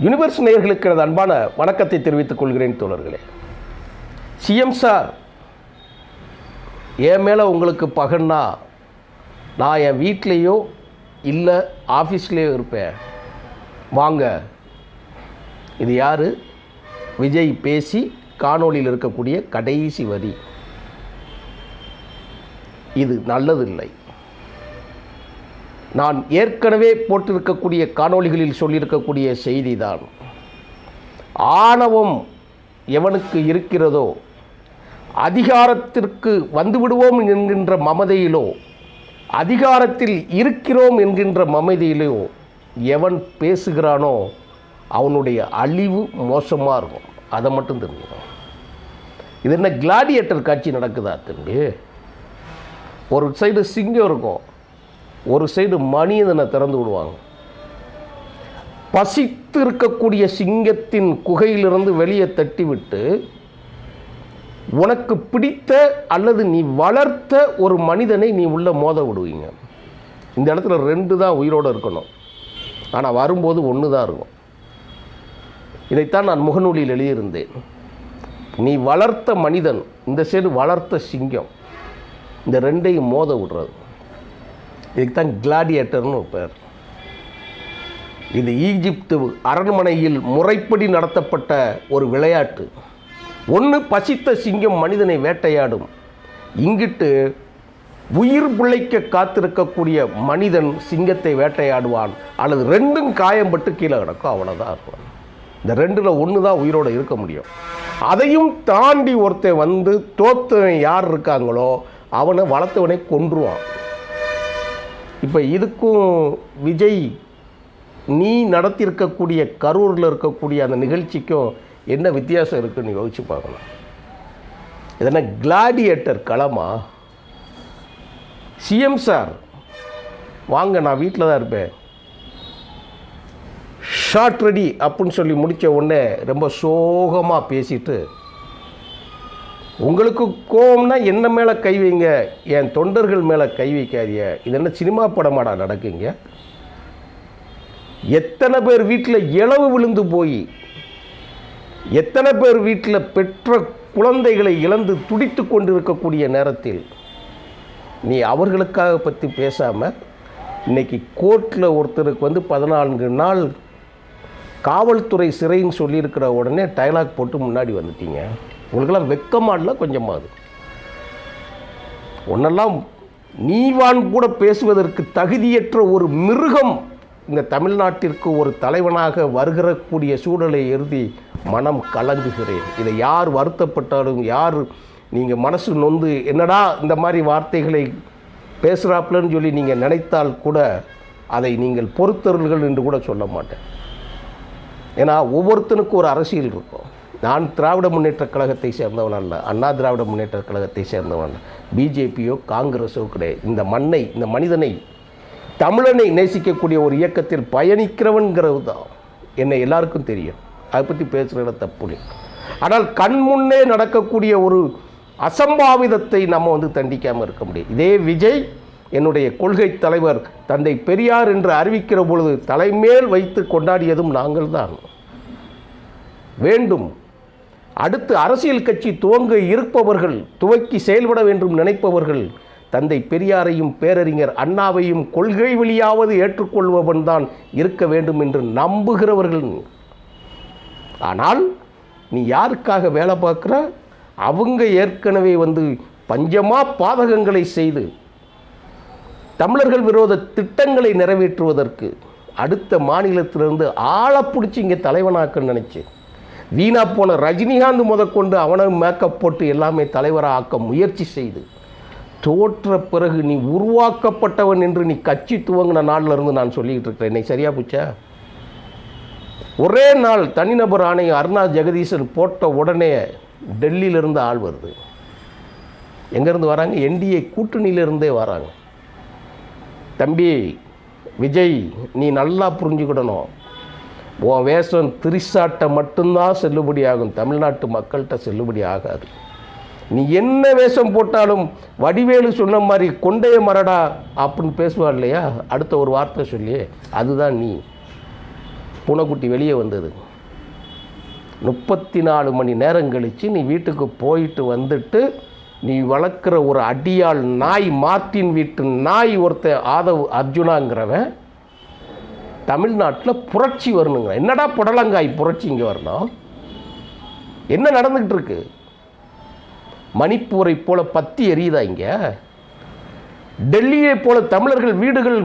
Universe நேயர்களுக்கு எனது அன்பான வணக்கத்தை தெரிவித்துக் கொள்கிறேன் தோழர்களே. சிஎம் சார், என் மேலே உங்களுக்கு பகன்னா நான் என் வீட்லேயோ இல்லை ஆஃபீஸ்லேயோ இருப்பேன், வாங்க. இது யார்? விஜய் பேசி காணொளியில் இருக்கக்கூடிய கடைசி வரி. இது நல்லதில்லை. நான் ஏற்கனவே போட்டிருக்கக்கூடிய காணொளிகளில் சொல்லியிருக்கக்கூடிய செய்தி தான், ஆணவம் எவனுக்கு இருக்கிறதோ, அதிகாரத்திற்கு வந்துவிடுவோம் என்கின்ற மமதையிலோ, அதிகாரத்தில் இருக்கிறோம் என்கின்ற மமதையிலோ எவன் பேசுகிறானோ அவனுடைய அழிவு மோசமாக இருக்கும். அதை மட்டும் தெரிஞ்சுக்கணும். இது என்ன கிளாடியேட்டர் காட்சி நடக்குதா தம்பி? ஒரு சைடு சிங்கம் இருக்கும், ஒரு சைடு மனிதனை திறந்து விடுவாங்க. பசித்து இருக்கக்கூடிய சிங்கத்தின் குகையிலிருந்து வெளியே தட்டிவிட்டு உனக்கு பிடித்த அல்லது நீ வளர்த்த ஒரு மனிதனை நீ உள்ளே மோத விடுவீங்க. இந்த இடத்துல ரெண்டு தான் உயிரோடு இருக்கணும், ஆனால் வரும்போது ஒன்று தான் இருக்கும். இதைத்தான் நான் முகநூலில் எழுதியிருந்தேன். நீ வளர்த்த மனிதன், இந்த சைடு வளர்த்த சிங்கம், இந்த ரெண்டையும் மோத விடுறது. இதுக்கு தான் கிளாடியேட்டர்னு பேர். இது ஈஜிப்து அரண்மனையில் முறைப்படி நடத்தப்பட்ட ஒரு விளையாட்டு. ஒன்று பசித்த சிங்கம் மனிதனை வேட்டையாடும், இங்கிட்டு உயிர் பிழைக்க காத்திருக்கக்கூடிய மனிதன் சிங்கத்தை வேட்டையாடுவான், அல்லது ரெண்டும் காயம்பட்டு கீழே கிடக்கும், அவ்வளோதான் இருக்கும். இந்த ரெண்டில் ஒன்று தான் உயிரோடு இருக்க முடியும். அதையும் தாண்டி ஒருத்தன் வந்து தோத்தவன் யார் இருக்காங்களோ அவனை வளர்த்தவனை கொன்றுவான். இப்போ இதுக்கும் விஜய் நீ நடத்தியிருக்கக்கூடிய கரூரில் இருக்கக்கூடிய அந்த நிகழ்ச்சிக்கும் என்ன வித்தியாசம் இருக்குன்னு யோசிச்சு பார்க்கலாம். இதென்ன கிளாடியேட்டர் களமா? சிஎம் சார் வாங்க, நான் வீட்டில் தான் இருப்பேன், ஷார்ட் ரெடி அப்படின்னு சொல்லி முடித்த உடனே ரொம்ப சோகமாக பேசிட்டு, உங்களுக்கு கோவம்னா என்ன மேலே கை வைங்க, என் தொண்டர்கள் மேலே கை வைக்காதீங்க. இது என்ன சினிமா படமாடா நடக்குங்க? எத்தனை பேர் வீட்டில் இளவு விழுந்து போய், எத்தனை பேர் வீட்டில் பெற்ற குழந்தைகளை இழந்து துடித்து கொண்டு இருக்கக்கூடிய நேரத்தில் நீ அவர்களுக்காக பற்றி பேசாமல் இன்றைக்கி கோர்ட்டில் ஒருத்தருக்கு வந்து 14 நாள் காவல்துறை சிறைன்னு சொல்லியிருக்கிற உடனே டைலாக் போட்டு முன்னாடி வந்துட்டீங்க. உங்களுக்கெல்லாம் வெக்கமாடல கொஞ்சமாவது? ஒன்றெல்லாம் நீவான் கூட பேசுவதற்கு தகுதியற்ற ஒரு மிருகம் இந்த தமிழ்நாட்டிற்கு ஒரு தலைவனாக வருகிறக்கூடிய சூழலை எழுதி மனம் கலங்குகிறேன். இதை யார் வருத்தப்பட்டாலும், யார் நீங்கள் மனசு நொந்து என்னடா இந்த மாதிரி வார்த்தைகளை பேசுகிறாப்புலன்னு சொல்லி நீங்கள் நினைத்தால் கூட அதை நீங்கள் பொறுத்தவர்கள் என்று கூட சொல்ல மாட்டேன். ஏன்னா ஒவ்வொருத்தனுக்கும் ஒரு அரசியல் இருக்கும். நான் திராவிட முன்னேற்ற கழகத்தை சேர்ந்தவன் அல்ல, அண்ணா திராவிட முன்னேற்ற கழகத்தை சேர்ந்தவன் அல்ல, பிஜேபியோ காங்கிரஸோ கிடையாது. இந்த மண்ணை, இந்த மனிதனை, தமிழனை நேசிக்கக்கூடிய ஒரு இயக்கத்தில் பயணிக்கிறவன்கிறது தான் என்னை எல்லாருக்கும் தெரியும். அதை பற்றி பேசுகிற தப்பு இல்லை. ஆனால் கண் முன்னே நடக்கக்கூடிய ஒரு அசம்பாவிதத்தை நம்ம வந்து தண்டிக்காமல் இருக்க முடியும். இதே விஜய் என்னுடைய கொள்கை தலைவர் தந்தை பெரியார் என்று அறிவிக்கிற பொழுது தலைமேல் வைத்து கொண்டாடியதும் நாங்கள் தான். வேண்டும் அடுத்து அரசியல் கட்சி துவங்க இருப்பவர்கள், துவக்கி செயல்பட வேண்டும் நினைப்பவர்கள் தந்தை பெரியாரையும் பேரறிஞர் அண்ணாவையும் கொள்கை வழியாவது ஏற்றுக்கொள்பவன் தான் இருக்க வேண்டும் என்று நம்புகிறவர்கள். ஆனால் நீ யாருக்காக வேலை பார்க்குற? அவங்க ஏற்கனவே வந்து பஞ்சமா பாதகங்களை செய்து தமிழர்கள் விரோத திட்டங்களை நிறைவேற்றுவதற்கு அடுத்த மாநிலத்திலிருந்து ஆளை பிடிச்சி இங்கே தலைவனாக்க நினைச்சு வீணா போன ரஜினிகாந்த் முதற்கொண்டு அவனை மேக்கப் போட்டு எல்லாமே தலைவராக ஆக்க முயற்சி செய்து தோற்ற பிறகு நீ உருவாக்கப்பட்டவன் என்று நீ கட்சி துவங்கின நாளில் இருந்து நான் சொல்லிக்கிட்டு இருக்கிறேன். இன்னைக்கு சரியா போச்சா? ஒரே நாள் தனிநபர் ஆணையம் அருணா ஜெகதீசன் போட்ட உடனே டெல்லியிலிருந்து ஆள் வருது. எங்கேருந்து வராங்க? என்டிஏ கூட்டணியிலிருந்தே வராங்க. தம்பி விஜய், நீ நல்லா புரிஞ்சுக்கிடணும், உன் வேஷம் திரிசாட்டை மட்டும்தான் செல்லுபடி ஆகும், தமிழ்நாட்டு மக்கள்கிட்ட செல்லுபடி ஆகாது. நீ என்ன வேஷம் போட்டாலும் வடிவேலு சொன்ன மாதிரி கொண்டைய மரடா அப்படின்னு பேசுவார் இல்லையா, அடுத்த ஒரு வார்த்தை சொல்லி, அதுதான் நீ. பூனைக்குட்டி வெளியே வந்தது. 34 மணி நேரம் கழித்து நீ வீட்டுக்கு போயிட்டு வந்துட்டு நீ வளர்க்குற ஒரு அடியாள் நாய், மார்ட்டின் வீட்டு நாய் ஒருத்தர் ஆதவ் அர்ஜுனாங்கிறவன் தமிழ்நாட்டில் புரட்சி வரணுங்க. என்னடா புடலங்காய் புரட்சி இங்கே வரணும்? என்ன நடந்துக்கிட்டு இருக்கு? மணிப்பூரை போல பத்தி எரியுதா இங்கே? டெல்லியை போல தமிழர்கள் வீடுகள்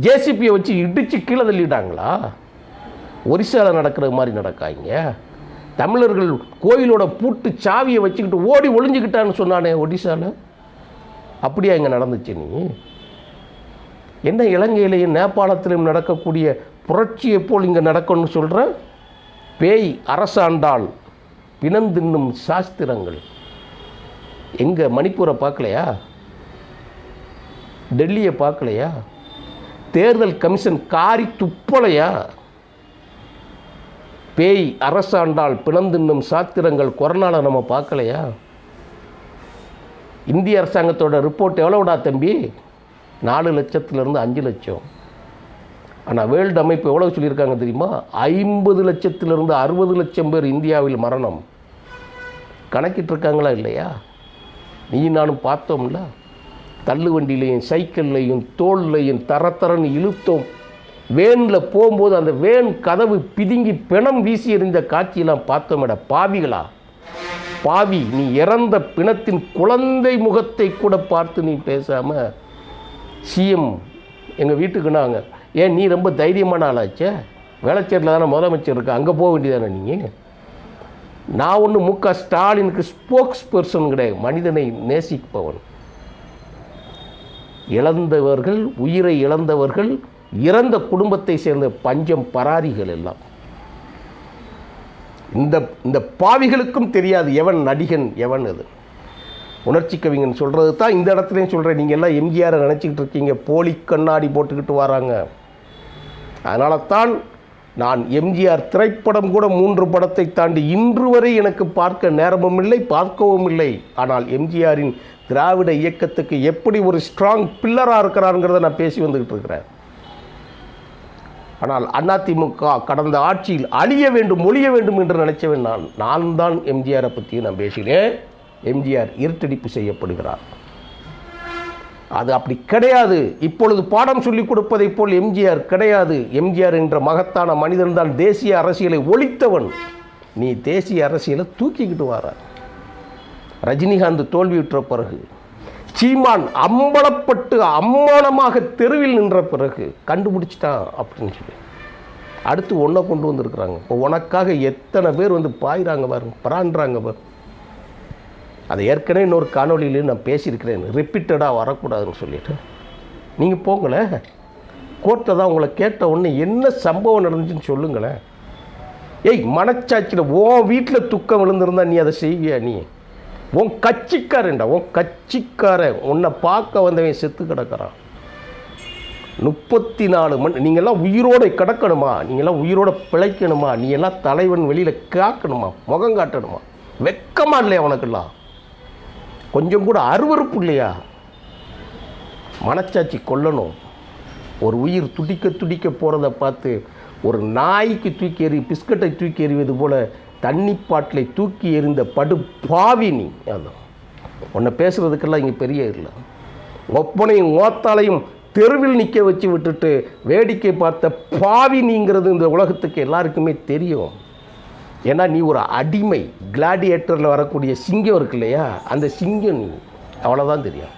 ஜேசிபியை வச்சு இடித்து கீழே தள்ளிட்டாங்களா? ஒரிசாவில் நடக்கிற மாதிரி நடக்காங்க. தமிழர்கள் கோயிலோட பூட்டு சாவியை வச்சுக்கிட்டு ஓடி ஒளிஞ்சுக்கிட்டான்னு சொன்னானே ஒடிசாவில், அப்படியா இங்கே நடந்துச்சு? நீ என்ன இலங்கையிலையும் நேபாளத்திலையும் நடக்கக்கூடிய புரட்சியை போல் இங்கே நடக்கணும்னு சொல்கிற? பேய் அரசாண்டால் பிணந்தின்னும் சாஸ்திரங்கள். எங்கே மணிப்பூரை பார்க்கலையா? டெல்லியை பார்க்கலையா? தேர்தல் கமிஷன் காரி துப்பலையா? பேய் அரசாண்டால் பிணந்தின்னும் சாத்திரங்கள் கொரோனாவில் நம்ம பார்க்கலையா? இந்திய அரசாங்கத்தோட ரிப்போர்ட் எவ்வளோடா தம்பி? 4 லட்சத்துலேருந்து 5 லட்சம். ஆனால் வேர்ல்டு அமைப்பு எவ்வளோ சொல்லியிருக்காங்க தெரியுமா? 50 லட்சத்திலிருந்து 60 லட்சம் பேர் இந்தியாவில் மரணம். கணக்கிட்டு இல்லையா? நீ நானும் பார்த்தோம்ல. தள்ளு வண்டியிலையும் சைக்கிள்லையும் தோல்லையும் தரத்தரன்னு இழுத்தோம். வேனில் போகும்போது அந்த வேன் கதவு பிதுங்கி பிணம் வீசி எறிந்த காட்சியெல்லாம் பார்த்தோமேட. பாவிகளா பாவி, நீ இறந்த பிணத்தின் குழந்தை முகத்தை கூட பார்த்து நீ பேசாமல் சிஎம் எங்கள் வீட்டுக்கு நாங்கள், ஏன் நீ ரொம்ப தைரியமான ஆளாச்சே? வேளச்சேரியில் தானே முதலமைச்சர் இருக்கு, அங்கே போக வேண்டியதானே நீங்கள்? நான் ஒன்று மு.க. ஸ்டாலினுக்கு ஸ்போக்ஸ் பர்சன் கிடையாது, மனிதனை நேசிப்பவன். இழந்தவர்கள், உயிரை இழந்தவர்கள், இறந்த குடும்பத்தை சேர்ந்த பஞ்சம் பராரிகள் எல்லாம். இந்த பாவிகளுக்கும் தெரியாது எவன் நடிகன் எவன். அது உணர்ச்சி கவிஞன் சொல்கிறது தான் இந்த இடத்துலையும் சொல்கிறேன். நீங்கள் எல்லாம் எம்ஜிஆரை நினச்சிக்கிட்டு இருக்கீங்க, போலி கண்ணாடி போட்டுக்கிட்டு வராங்க. அதனால தான் நான் எம்ஜிஆர் திரைப்படம் கூட 3 படத்தை தாண்டி இன்று வரை எனக்கு பார்க்க நேரமும் இல்லை, பார்க்கவும் இல்லை. ஆனால் எம்ஜிஆரின் திராவிட இயக்கத்துக்கு எப்படி ஒரு ஸ்ட்ராங் பில்லராக இருக்கிறாருங்கிறத நான் பேசி வந்துக்கிட்டு இருக்கிறேன். ஆனால் அதிமுக கடந்த ஆட்சியில் அழிய வேண்டும், ஒழிய வேண்டும் என்று நினைச்சவன் நான் தான் எம்ஜிஆரை பற்றி நான் பேசினேன். எம்ஜிஆர் இருட்டடிப்பு செய்யப்படுகிறார். அது அப்படி கிடையாது. இப்பொழுது பாடம் சொல்லிக் கொடுப்பதை போல் எம்ஜிஆர் கிடையாது. எம்ஜிஆர் என்ற மகத்தான மனிதன் தான் தேசிய அரசியலை ஒழித்தவன். நீ தேசிய அரசியலை தூக்கிக்கிட்டு வர. ரஜினிகாந்த் தோல்வியுற்ற பிறகு, சீமான் அம்பலப்பட்டு அம்மானமாக தெருவில் நின்ற பிறகு கண்டுபிடிச்சிட்டான் அப்படின்னு சொல்லி அடுத்து ஒன்றை கொண்டு வந்திருக்கிறாங்க. இப்போ உனக்காக எத்தனை பேர் வந்து பாயிறாங்க பாருங்க, பராண்டுறாங்க பாரு. அதை ஏற்கனவே இன்னொரு காணொலியிலையும் நான் பேசியிருக்கிறேன், ரிப்பீட்டடாக வரக்கூடாதுன்னு சொல்லிட்டு. நீங்கள் போங்களேன், கோர்ட்டை தான் உங்களை கேட்ட உடனே என்ன சம்பவம் நடந்துச்சுன்னு சொல்லுங்களேன். ஏய், மனச்சாட்சியில் உன் வீட்டில் துக்கம் விழுந்திருந்தா நீ அதை செய்வியா? நீ உன் கட்சிக்காரன்டா, உன் கட்சிக்காரன் உன்னை பார்க்க வந்தவன் செத்து கிடக்கிறான். 34 மணி நீங்கள்லாம் உயிரோடு கிடக்கணுமா? நீங்கள்லாம் உயிரோடு பிழைக்கணுமா? நீ எல்லாம் தலைவன் வெளியில் காக்கணுமா? முகம் காட்டணுமா? வெக்கமா இல்லையா உனக்கெல்லாம்? கொஞ்சம் கூட அருவருப்பு இல்லையா? மனச்சாட்சி கொல்லணும். ஒரு உயிர் துடிக்க துடிக்க போகிறத பார்த்து ஒரு நாய்க்கு தூக்கி எறி பிஸ்கட்டை தூக்கி எறிவது போல் தண்ணி பாட்டிலை தூக்கி எறிந்த படு பாவி நீ. அதான் உன்னை பேசுகிறதுக்கெல்லாம் இங்கே பெரிய இல்லை. ஒப்பனையும் ஓத்தாலையும் தெருவில் நிற்க வச்சு விட்டுட்டு வேடிக்கை பார்த்த பாவி நீங்கிறது இந்த உலகத்துக்கு எல்லாருக்குமே தெரியும். ஏன்னா நீ ஒரு அடிமை. கிளாடியேட்டரில் வரக்கூடிய சிங்கம் இருக்கு இல்லையா, அந்த சிங்கம் நீ. அவ்வளோதான் தெரியும்.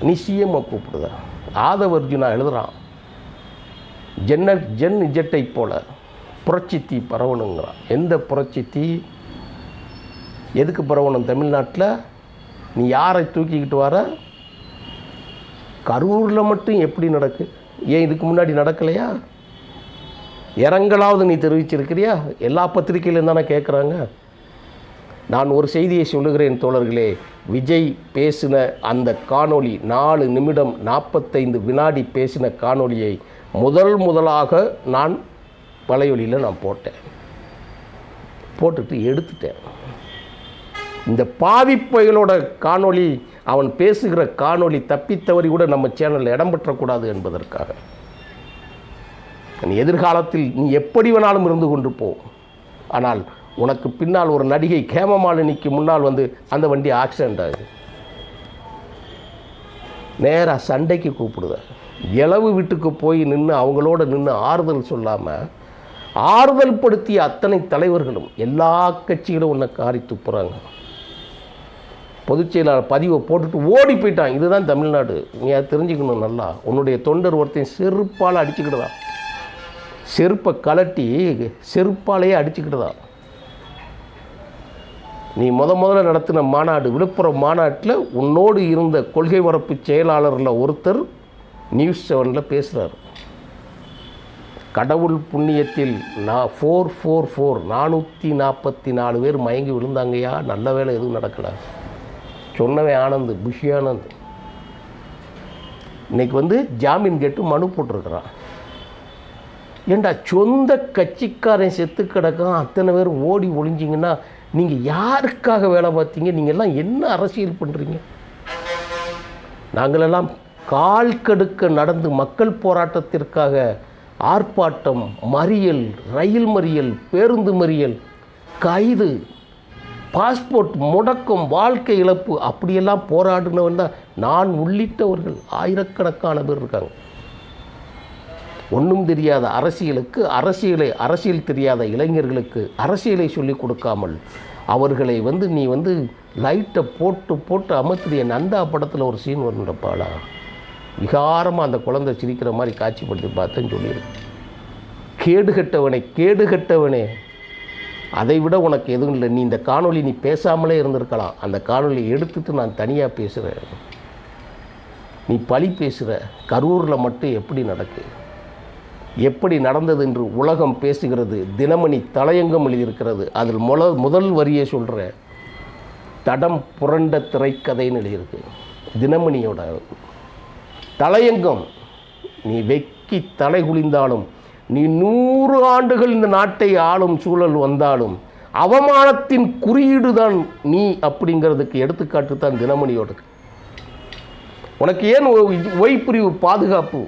நீ சிஎம்ஐ கூப்பிடுத. ஆதவ் அர்ஜுனா எழுதுகிறான், ஜென் இஜெட்டை போல புரட்சி தீ பரவணுங்கிறான். எந்த புரட்சி தீ? எதுக்கு பரவணும் தமிழ்நாட்டில்? நீ யாரை தூக்கிக்கிட்டு வர? கரூரில் மட்டும் எப்படி நடக்கு? ஏன் இதுக்கு முன்னாடி நடக்கலையா? இரங்கலாவது நீ தெரிவிச்சிருக்கிறியா? எல்லா பத்திரிகையிலும் தானே கேட்குறாங்க. நான் ஒரு செய்தியை சொல்லுகிறேன் தோழர்களே. விஜய் பேசின அந்த காணொளி 4 நிமிடம் 45 வினாடி பேசின காணொளியை முதலாக நான் வலையொலியில் நான் போட்டுட்டு எடுத்துட்டேன். இந்த பாவிப்பைகளோட காணொளி, அவன் பேசுகிற காணொளி தப்பித்தவறி கூட நம்ம சேனலில் இடம் பெற்றக்கூடாது என்பதற்காக. நீ எதிர்காலத்தில் நீ எப்படி வேணாலும் இருந்து கொண்டு போ. ஆனால் உனக்கு பின்னால் ஒரு நடிகை ஹேமமாலினிக்கு முன்னால் வந்து அந்த வண்டி ஆக்சிடென்ட் ஆகுது, நேராக சண்டைக்கு கூப்பிடுத. இளவு வீட்டுக்கு போய் நின்று அவங்களோட நின்று ஆறுதல் சொல்லாமல், ஆறுதல் படுத்திய அத்தனை தலைவர்களும் எல்லா கட்சிகளும் உன்னை காரி துப்புறாங்க. பொதுச் செயலாளர் பதிவை போட்டுட்டு ஓடி போயிட்டான். இதுதான் தமிழ்நாடு. நீ அதை தெரிஞ்சுக்கணும் நல்லா. உன்னுடைய தொண்டர் ஒருத்தையும் செருப்பால் அடிச்சுக்கிட்டுதா, செருப்பை கலட்டி செருப்பாலேயே அடிச்சுக்கிட்டுதா. நீ முதல்ல நடத்தின மாநாடு, விழுப்புரம் மாநாட்டில் உன்னோடு இருந்த கொள்கை பரப்பு செயலாளரில் ஒருத்தர் நியூஸ் 7 பேசுகிறார். கடவுள் புண்ணியத்தில் 444 பேர் மயங்கி விழுந்தாங்கய்யா, நல்ல வேலை எதுவும் நடக்கலை. சொன்னவன் ஆனந்த், புஷி ஆனந்த். இன்னைக்கு வந்து ஜாமீன் கேட்டு மனு போட்டிருக்கிறான். ஏண்டா சொந்த கட்சிக்காரன் செத்து கிடக்கான், அத்தனை பேர் ஓடி ஒளிஞ்சிங்கன்னா நீங்கள் யாருக்காக வேலை பார்த்தீங்க? நீங்கள் எல்லாம் என்ன அரசியல் பண்ணுறீங்க? நாங்களெல்லாம் கால் கடுக்க நடந்து மக்கள் போராட்டத்திற்காக ஆர்ப்பாட்டம், மறியல், ரயில் மறியல், பேருந்து மறியல், கைது, பாஸ்போர்ட் முடக்கம், வாழ்க்கை இழப்பு, அப்படியெல்லாம் போராடினவன் தான் நான் உள்ளிட்டவர்கள் ஆயிரக்கணக்கான பேர் இருக்காங்க. ஒன்றும் தெரியாத அரசியலுக்கு அரசியல் தெரியாத இளைஞர்களுக்கு அரசியலை சொல்லிக் கொடுக்காமல் அவர்களை வந்து நீ வந்து லைட்டை போட்டு அமர்த்திய நந்தா படத்தில் ஒரு சீன் வருண்டப்பாடா, விகாரமாக அந்த குழந்தை சிரிக்கிற மாதிரி காட்சிப்படுத்தி பார்த்தேன்னு சொல்லியிருக்கு. கேடுகட்டவனே, அதை விட உனக்கு எதுவும் இல்லை. நீ இந்த காணொலி நீ பேசாமலே இருந்திருக்கலாம். அந்த காணொலியை எடுத்துட்டு நான் தனியாக பேசுகிறேன். நீ பழி பேசுகிற. கரூரில் மட்டும் எப்படி நடந்தது என்று உலகம் பேசுகிறது. தினமணி தலையங்கம் எழுதியிருக்கிறது. அதில் முதல் வரியை சொல்கிற, தடம் புரண்ட திரைக்கதைன்னு எழுதியிருக்கு. தினமணியோட தலையங்கம். நீ வெக்கி தலை குளிந்தாலும், நீ 100 ஆண்டுகள் இந்த நாட்டை ஆளும் சூழல் வந்தாலும் அவமானத்தின் குறியீடு தான் நீ அப்படிங்கிறதுக்கு எடுத்துக்காட்டு தான் தினமணியோட. உனக்கு ஏன் ஒய் பிரிவு பாதுகாப்பு?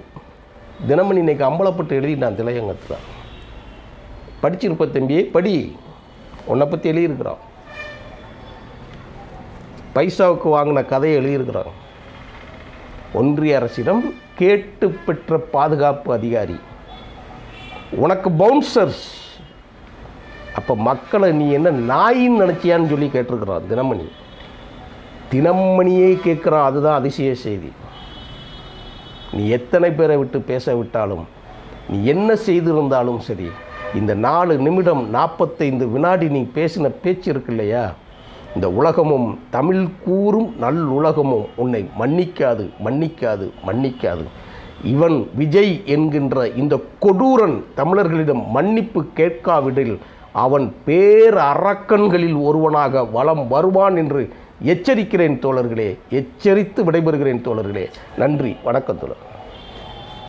தினமணி இன்னைக்கு அம்பலப்பட்டு எழுதிட்டான் திலையங்கத்தில். படிச்சிருப்ப தம்பி, படி. உன்னை பற்றி எழுதியிருக்கிறான். பைசாவுக்கு வாங்கின கதையை எழுதியிருக்கிறான். ஒன்றிய அரசிடம் கேட்டு பெற்ற பாதுகாப்பு அதிகாரி. உனக்கு பவுன்சர்ஸ். அப்போ மக்களை நீ என்ன நாயின்னு நினச்சியான்னு சொல்லி கேட்டிருக்கிறான் தினமணியே கேட்குறான். அதுதான் அதிசய செய்தி. நீ எத்தனை பேரை விட்டு பேச விட்டாலும், நீ என்ன செய்திருந்தாலும் சரி, இந்த 4 நிமிடம் 45 வினாடி நீ பேசின பேச்சு இருக்கு இல்லையா, இந்த உலகமும் தமிழ் கூறும் நல்லுலகமும் உன்னை மன்னிக்காது. இவன் விஜய் என்கின்ற இந்த கொடூரன் தமிழர்களிடம் மன்னிப்பு கேட்காவிடில் அவன் பேரரக்கன்களில் ஒருவனாக வலம் வருவான் என்று எச்சரிக்கிறேன் தோழர்களே. எச்சரித்து விடைபெறுகிறேன் தோழர்களே. நன்றி, வணக்கம் தோழர்.